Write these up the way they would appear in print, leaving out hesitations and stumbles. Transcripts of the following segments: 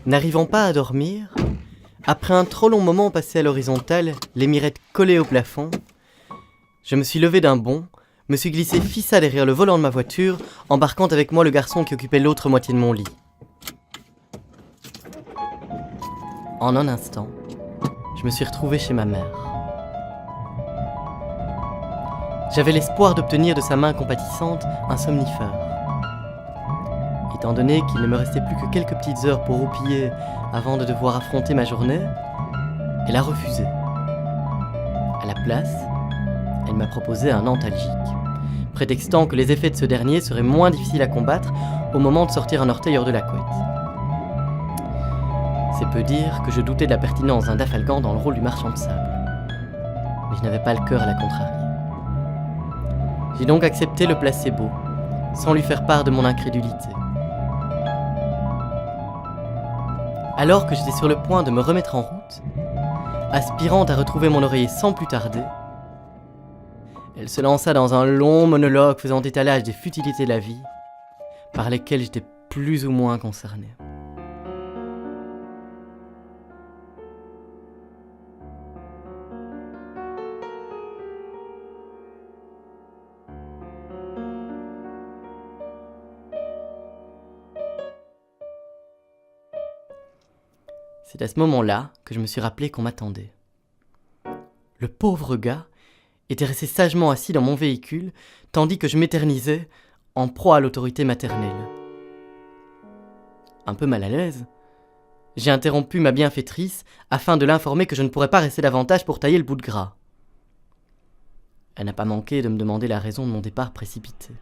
N'arrivant pas à dormir, après un trop long moment passé à l'horizontale, les mirettes collées au plafond, je me suis levé d'un bond, me suis glissé fissa derrière le volant de ma voiture, embarquant avec moi le garçon qui occupait l'autre moitié de mon lit. En un instant, je me suis retrouvé chez ma mère. J'avais l'espoir d'obtenir de sa main compatissante un somnifère. Étant donné qu'il ne me restait plus que quelques petites heures pour roupiller avant de devoir affronter ma journée, elle a refusé. À la place, elle m'a proposé un antalgique, prétextant que les effets de ce dernier seraient moins difficiles à combattre au moment de sortir un orteil hors de la couette. C'est peu dire que je doutais de la pertinence d'un Dafalgan dans le rôle du marchand de sable. Mais je n'avais pas le cœur à la contrarier. J'ai donc accepté le placebo, sans lui faire part de mon incrédulité. Alors que j'étais sur le point de me remettre en route, aspirant à retrouver mon oreiller sans plus tarder, elle se lança dans un long monologue faisant étalage des futilités de la vie, par lesquelles j'étais plus ou moins concerné. C'est à ce moment-là que je me suis rappelé qu'on m'attendait. Le pauvre gars était resté sagement assis dans mon véhicule, tandis que je m'éternisais, en proie à l'autorité maternelle. Un peu mal à l'aise, j'ai interrompu ma bienfaitrice afin de l'informer que je ne pourrais pas rester davantage pour tailler le bout de gras. Elle n'a pas manqué de me demander la raison de mon départ précipité.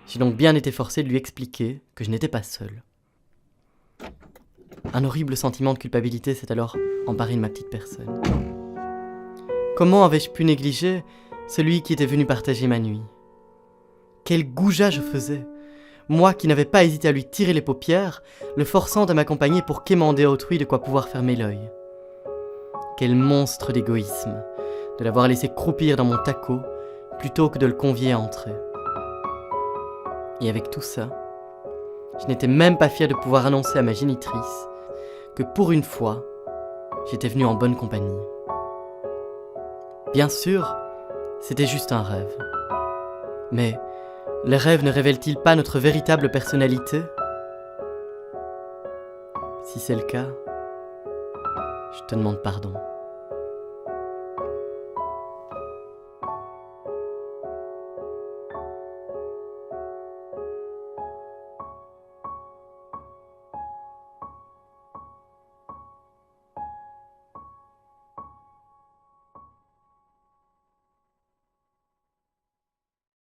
J'ai donc bien été forcé de lui expliquer que je n'étais pas seul. Un horrible sentiment de culpabilité s'est alors emparé de ma petite personne. Comment avais-je pu négliger celui qui était venu partager ma nuit ? Quel goujat je faisais, moi qui n'avais pas hésité à lui tirer les paupières, le forçant à m'accompagner pour quémander à autrui de quoi pouvoir fermer l'œil. Quel monstre d'égoïsme de l'avoir laissé croupir dans mon taco plutôt que de le convier à entrer. Et avec tout ça, je n'étais même pas fier de pouvoir annoncer à ma génitrice que pour une fois, j'étais venu en bonne compagnie. Bien sûr, c'était juste un rêve. Mais les rêves ne révèlent-ils pas notre véritable personnalité ? Si c'est le cas, je te demande pardon.